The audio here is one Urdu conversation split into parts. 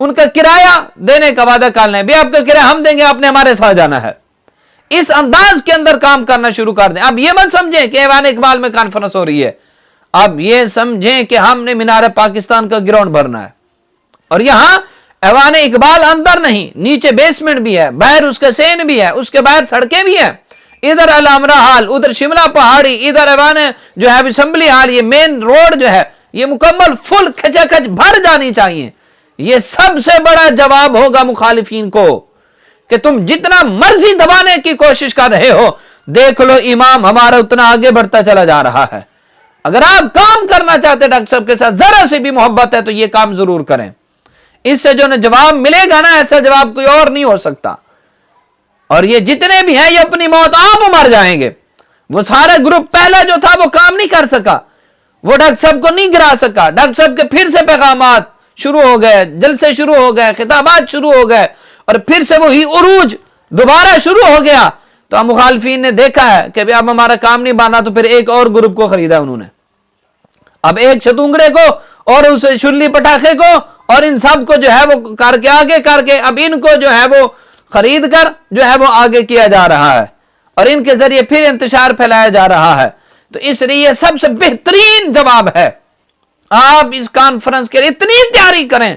ان کا کرایہ دینے کا وعدہ کر لیں، بھی آپ کا کرایہ ہم دیں گے، آپ نے ہمارے ساتھ جانا ہے۔ اس انداز کے اندر کام کرنا شروع کر دیں۔ اب یہ مت سمجھیں کہ ایوان اقبال میں کانفرنس ہو رہی ہے، اب یہ سمجھیں کہ ہم نے مینار پاکستان کا گراؤنڈ بھرنا ہے، اور یہاں ایوان اقبال اندر نہیں، نیچے بیسمنٹ بھی ہے، باہر اس کا سین بھی ہے، اس کے باہر سڑکیں بھی ہیں، ادھر الامرا ہال، ادھر شملہ پہاڑی، ادھر ایوان جو ہے اسمبلی ہال، یہ مین روڈ جو ہے یہ مکمل فل کھچا کھچ بھر جانی چاہیے۔ یہ سب سے بڑا جواب ہوگا مخالفین کو کہ تم جتنا مرضی دبانے کی کوشش کر رہے ہو، دیکھ لو امام ہمارا اتنا آگے بڑھتا چلا جا رہا ہے۔ اگر آپ کام کرنا چاہتے ڈاکٹر صاحب کے ساتھ ذرا سے بھی محبت ہے تو یہ کام ضرور کریں۔ اس سے جو جواب ملے گا نا، ایسا جواب کوئی اور نہیں ہو سکتا۔ اور یہ جتنے بھی ہیں یہ اپنی موت آپ مر جائیں گے۔ وہ سارا گروپ پہلا جو تھا وہ کام نہیں کر سکا، وہ ڈاکٹر صاحب کو نہیں گرا سکا۔ ڈاکٹر صاحب کے پھر سے پیغامات شروع ہو گئے، جلسے شروع ہو گئے، خطابات شروع ہو گئے، اور پھر سے وہی عروج دوبارہ شروع ہو گیا۔ تو ہم مخالفین نے دیکھا ہے کہ اب ہمارا کام نہیں بانا، تو پھر ایک اور گروپ کو خریدا انہوں نے، اب ایک شتونگڑے کو اور اس شلی پٹاخے کو اور ان سب کو جو ہے وہ کر کے آگے کر کے اب ان کو جو ہے وہ خرید کر جو ہے وہ آگے کیا جا رہا ہے، اور ان کے ذریعے پھر انتشار پھیلایا جا رہا ہے۔ تو اس لیے یہ سب سے بہترین جواب ہے، آپ اس کانفرنس کے لیے اتنی تیاری کریں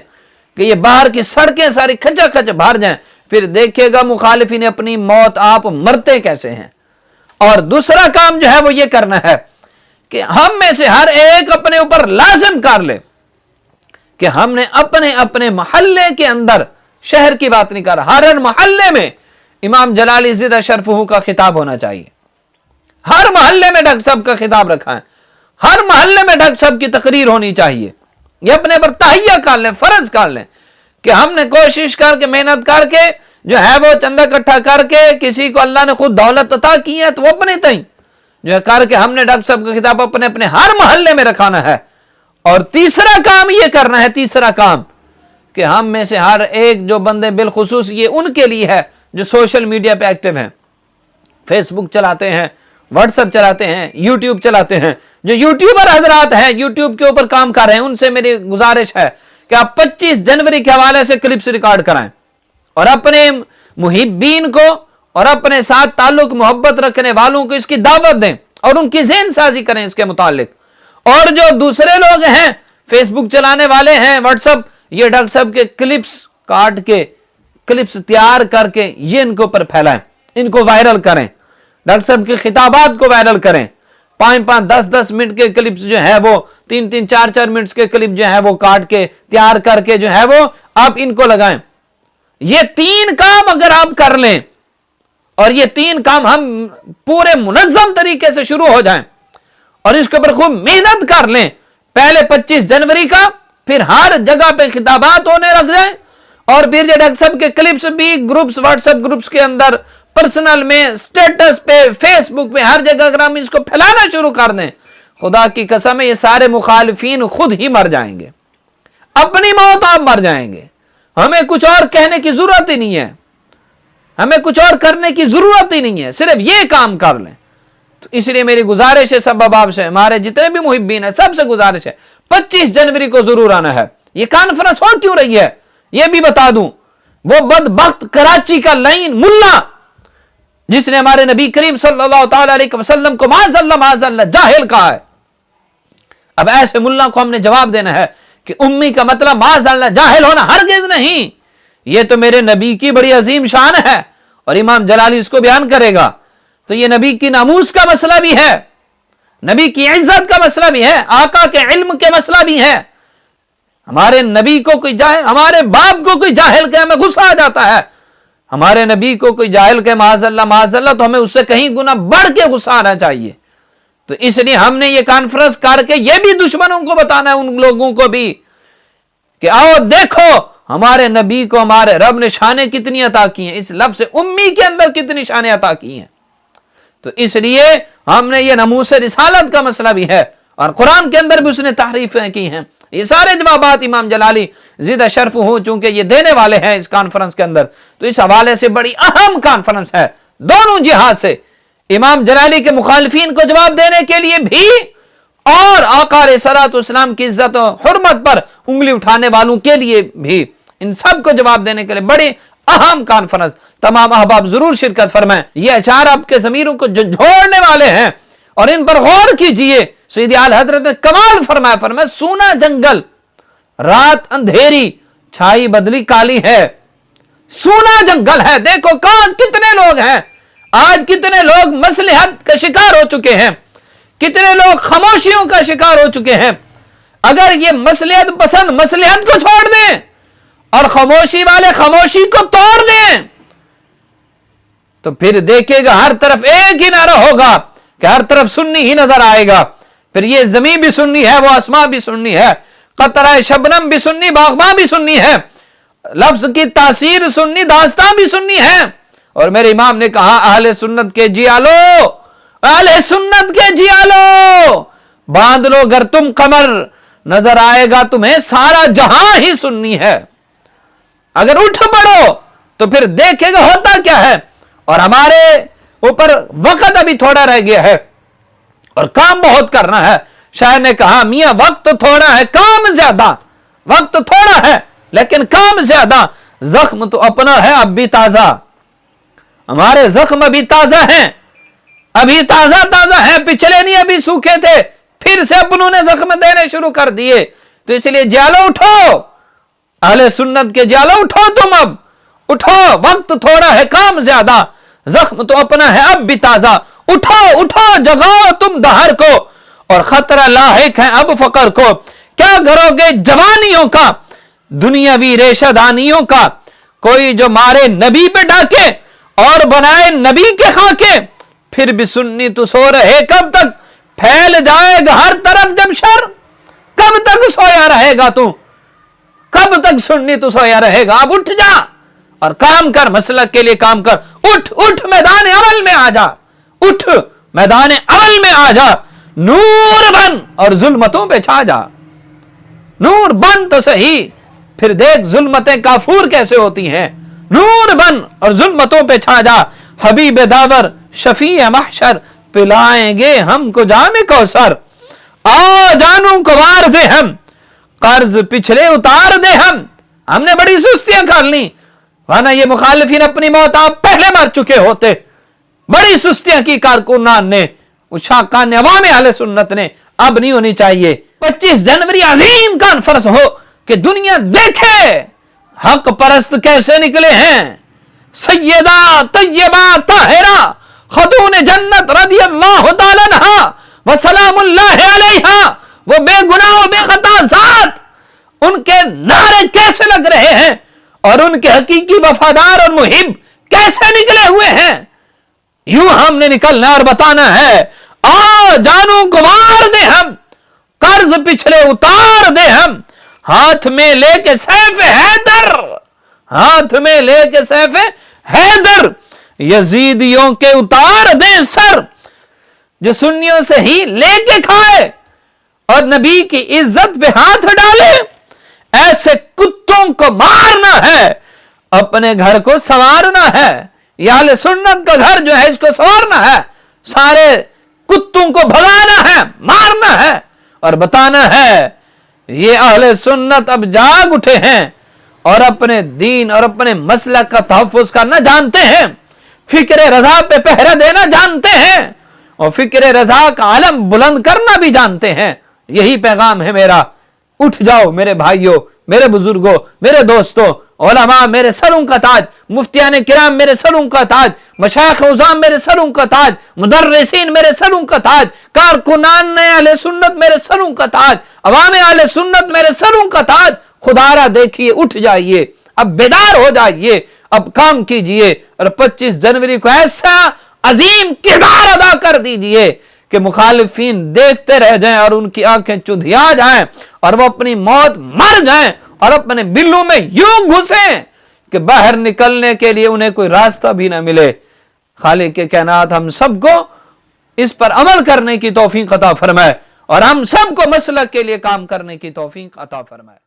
کہ یہ باہر کی سڑکیں ساری کھچا کھچ بھر جائیں، پھر دیکھے گا مخالفین اپنی موت آپ مرتے کیسے ہیں۔ اور دوسرا کام جو ہے وہ یہ کرنا ہے کہ ہم میں سے ہر ایک اپنے اوپر لازم کر لے کہ ہم نے اپنے اپنے محلے کے اندر، شہر کی بات نہیں کر رہا، ہر محلے میں امام جلالی زدہ شرفہ کا خطاب ہونا چاہیے۔ ہر محلے میں ڈاکٹر صاحب کا خطاب رکھا ہے، ہر محلے میں ڈاکٹر صاحب کی تقریر ہونی چاہیے۔ یہ اپنے پر تہیہ کر لیں، فرض کر لیں کہ ہم نے کوشش کر کے محنت کر کے جو ہے وہ چندہ اکٹھا کر کے، کسی کو اللہ نے خود دولت عطا کی ہے تو وہ اپنے تئیں جو ہے کر کے ہم نے ڈاکٹر صاحب کا خطاب اپنے اپنے ہر محلے میں رکھانا ہے۔ اور تیسرا کام یہ کرنا ہے، تیسرا کام کہ ہم میں سے ہر ایک جو بندے، بالخصوص یہ ان کے لیے ہے جو سوشل میڈیا پہ ایکٹیو ہیں، فیس بک چلاتے ہیں، واٹس ایپ چلاتے ہیں، یوٹیوب چلاتے ہیں، جو یوٹیوبر حضرات ہیں یوٹیوب کے اوپر کام کر رہے ہیں، ان سے میری گزارش ہے کہ آپ 25 جنوری کے حوالے سے کلپس ریکارڈ کرائیں اور اپنے محبین کو اور اپنے ساتھ تعلق محبت رکھنے والوں کو اس کی دعوت دیں اور ان کی ذہن سازی کریں اس کے متعلق۔ اور جو دوسرے لوگ ہیں فیس بک چلانے والے ہیں، واٹس ایپ، یہ ڈاکٹر صاحب کے کلپس کاٹ کے، کلپس تیار کر کے یہ ان کے اوپر پھیلائیں، ان کو وائرل کریں، ڈاکٹر صاحب کی خطابات کو وائرل کریں، 5-5 10-10 منٹ کے کلپس جو ہے وہ 3-3 4-4 منٹ کے کلپ جو ہے وہ کاٹ کے تیار کر کے جو ہے وہ آپ ان کو لگائیں۔ یہ 3 کام اگر آپ کر لیں اور یہ 3 کام ہم پورے منظم طریقے سے شروع ہو جائیں اور اس کے اوپر خوب محنت کر لیں، پہلے 25 جنوری کا، پھر ہر جگہ پہ خطابات ہونے رکھ جائیں، اور پھر یہ ڈاکٹر صاحب کے کلپس بھی گروپس، واٹس ایپ گروپس کے اندر، پرسنل میں، سٹیٹس پہ، فیس بک پہ، ہر جگہ اگر ہم اس کو پھیلانا شروع کر دیں، خدا کی قسم ہے یہ سارے مخالفین خود ہی مر جائیں گے، اپنی موت آپ مر جائیں گے۔ ہمیں کچھ اور کہنے کی ضرورت ہی نہیں ہے، ہمیں کچھ اور کرنے کی ضرورت ہی نہیں ہے، صرف یہ کام کر لیں۔ تو اس لیے میری گزارش ہے سب احباب سے، ہمارے جتنے بھی محبین ہیں سب سے گزارش ہے 25 جنوری کو ضرور آنا ہے۔ یہ کانفرنس ہو کیوں رہی ہے یہ بھی بتا دوں، وہ بدبخت کراچی کا لائن ملا جس نے ہمارے نبی کریم صلی اللہ تعالی علیہ وسلم کو معاذ اللہ جاہل کہا ہے، اب ایسے ملا کو ہم نے جواب دینا ہے کہ امی کا مطلب معاذ اللہ جاہل ہونا ہرگز نہیں، یہ تو میرے نبی کی بڑی عظیم شان ہے، اور امام جلالی اس کو بیان کرے گا۔ تو یہ نبی کی ناموس کا مسئلہ بھی ہے، نبی کی عزت کا مسئلہ بھی ہے، آقا کے علم کے مسئلہ بھی ہے۔ ہمارے نبی کو کوئی جاہل، ہمارے باپ کو کوئی جاہل کہ ہمیں غصہ آ جاتا ہے، ہمارے نبی کو کوئی جاہل کہ معاذ اللہ تو ہمیں اس سے کہیں گنا بڑھ کے غصہ آنا چاہیے۔ تو اس لیے ہم نے یہ کانفرنس کر کے یہ بھی دشمنوں کو بتانا ہے، ان لوگوں کو بھی، کہ آؤ دیکھو ہمارے نبی کو ہمارے رب نے شانیں کتنی عطا کی ہیں، اس لفظ امی کے اندر کتنی شانیں عطا کی ہیں۔ تو اس لیے ہم نے یہ ناموس رسالت کا مسئلہ بھی ہے، اور قرآن کے اندر بھی اس نے تحریفیں کی ہیں۔ یہ سارے جوابات امام جلالی زدہ شرف ہو چونکہ یہ دینے والے ہیں اس کانفرنس کے اندر، تو اس حوالے سے بڑی اہم کانفرنس ہے دونوں جہاد سے، امام جلالی کے مخالفین کو جواب دینے کے لیے بھی، اور آقا علیہ الصلوۃ والسلام کی عزت و حرمت پر انگلی اٹھانے والوں کے لیے بھی۔ ان سب کو جواب دینے کے لیے بڑی اہم کانفرنس، تمام احباب ضرور شرکت فرمائیں۔ یہ اشعار آپ کے ضمیروں کو جھنجھوڑنے والے ہیں اور ان پر غور کیجئے۔ سیدی اعلی حضرت نے کمال فرمایا سونا جنگل، رات اندھیری، چھائی بدلی کالی ہے۔ سونا جنگل ہے، دیکھو کون کتنے لوگ ہیں آج، کتنے لوگ مصلحت کا شکار ہو چکے ہیں، کتنے لوگ خاموشیوں کا شکار ہو چکے ہیں۔ اگر یہ مصلحت پسند مصلحت کو چھوڑ دیں اور خاموشی والے خاموشی کو توڑ دیں تو پھر دیکھے گا ہر طرف ایک ہی نعرہ ہوگا کہ ہر طرف سنی ہی نظر آئے گا۔ پھر یہ زمین بھی سنی ہے، وہ آسمان بھی سنی ہے، قطرہ شبنم بھی سنی، باغباں بھی سنی ہے، لفظ کی تاثیر سنی، داستان بھی سنی ہے۔ اور میرے امام نے کہا اہل سنت کے جیالو، اہل سنت کے جیالو، باندھ لو گر تم کمر، نظر آئے گا تمہیں سارا جہاں ہی سنی ہے۔ اگر اٹھ پڑو تو پھر دیکھے گا ہوتا کیا ہے۔ اور ہمارے اوپر وقت ابھی تھوڑا رہ گیا ہے اور کام بہت کرنا ہے۔ شاعر نے کہا میاں وقت تھوڑا ہے کام زیادہ، وقت تھوڑا ہے لیکن کام زیادہ، زخم تو اپنا ہے اب بھی تازہ، ہمارے زخم ابھی تازہ ہیں، ابھی تازہ تازہ ہیں، پچھلے نہیں ابھی سوکھے تھے، پھر سے اپنوں نے زخم دینے شروع کر دیے۔ تو اس لیے جالو اٹھو، اہل سنت کے جالو اٹھو، تم اب اٹھو، وقت تھوڑا ہے کام زیادہ، زخم تو اپنا ہے اب بھی تازہ، اٹھو اٹھو جگاؤ تم دہر کو، اور خطرہ لاحق ہے اب فقر کو۔ کیا کرو گے جوانیوں کا، دنیاوی ریشہ دانیوں کا، کوئی جو مارے نبی پہ ڈاکے اور بنائے نبی کے خاکے، پھر بھی سنی تو سو رہے کب تک، پھیل جائے گا ہر طرف جب شر، کب تک سویا رہے گا تو، کب تک سنی تو سویا رہے گا۔ اب اٹھ جا اور کام کر، مسلک کے لیے کام کر، اٹھ اٹھ میدان عمل میں آ جا، اٹھ میدان عمل میں آ جا، نور بن اور ظلمتوں پہ چھا جا، نور بن تو صحیح، پھر دیکھ ظلمتیں کافور کیسے ہوتی ہیں، نور بن اور ظلمتوں پہ چھا جا، حبیب داور شفیع محشر پلائیں گے ہم کو جام کوثر، آ جانوں کو وار دے ہم، قرض پچھلے اتار دے ہم نے بڑی سستیاں کر لی، ورنہ یہ مخالفین اپنی موت آپ پہلے مر چکے ہوتے، بڑی سستیاں کی کارکنان نے، اشاقان نے، عوام اہل سنت نے، اب نہیں ہونی چاہیے۔ 25 جنوری عظیم کانفرنس ہو کہ دنیا دیکھے حق پرست کیسے نکلے ہیں، سیدہ طیبہ طاہرہ خاتون جنت رضی اللہ تعالیٰ عنہا وسلام اللہ علیہا، وہ بے گناہ و بے خطا ذات، ان کے نعرے کیسے لگ رہے ہیں اور ان کے حقیقی وفادار اور محب کیسے نکلے ہوئے ہیں۔ یوں ہم نے نکلنا اور بتانا ہے، آ جانوں کو وار دے ہم، قرض پچھلے اتار دے ہم، ہاتھ میں لے کے سیف حیدر، ہاتھ میں لے کے سیف حیدر، یزیدیوں کے اتار دے سر، جو سنیوں سے ہی لے کے کھائے اور نبی کی عزت پہ ہاتھ ڈالے، ایسے کتوں کو مارنا ہے، اپنے گھر کو سنوارنا ہے۔ یہ اہل سنت کا گھر جو ہے اس کو سنوارنا ہے، سارے کتوں کو بھگانا ہے، مارنا ہے اور بتانا ہے یہ اہل سنت اب جاگ اٹھے ہیں اور اپنے دین اور اپنے مسلک کا تحفظ کرنا جانتے ہیں، فکر رضا پہ پہرہ دینا جانتے ہیں اور فکر رضا کا علم بلند کرنا بھی جانتے ہیں۔ یہی پیغام ہے میرا، اٹھ جاؤ میرے بھائیوں، میرے بزرگوں، میرے دوستوں، علماء میرے سروں کا تاج، مفتیان کرام میرے سروں کا تاج، مشایخ عظام میرے سروں کا تاج، مدرسین میرے سروں کا تاج، کارکنان اہل سنت میرے سروں کا تاج، عوام اہل سنت میرے سروں کا تاج، خدا را دیکھیے، اٹھ جائیے، اب بیدار ہو جائیے، اب کام کیجئے اور 25 جنوری کو ایسا عظیم کردار ادا کر دیجئے کہ مخالفین دیکھتے رہ جائیں اور ان کی آنکھیں چدھیا جائیں اور وہ اپنی موت مر جائیں اور اپنے بلوں میں یوں گھسیں کہ باہر نکلنے کے لیے انہیں کوئی راستہ بھی نہ ملے۔ خالق کے کائنات ہم سب کو اس پر عمل کرنے کی توفیق عطا فرمائے اور ہم سب کو مسلک کے لیے کام کرنے کی توفیق عطا فرمائے۔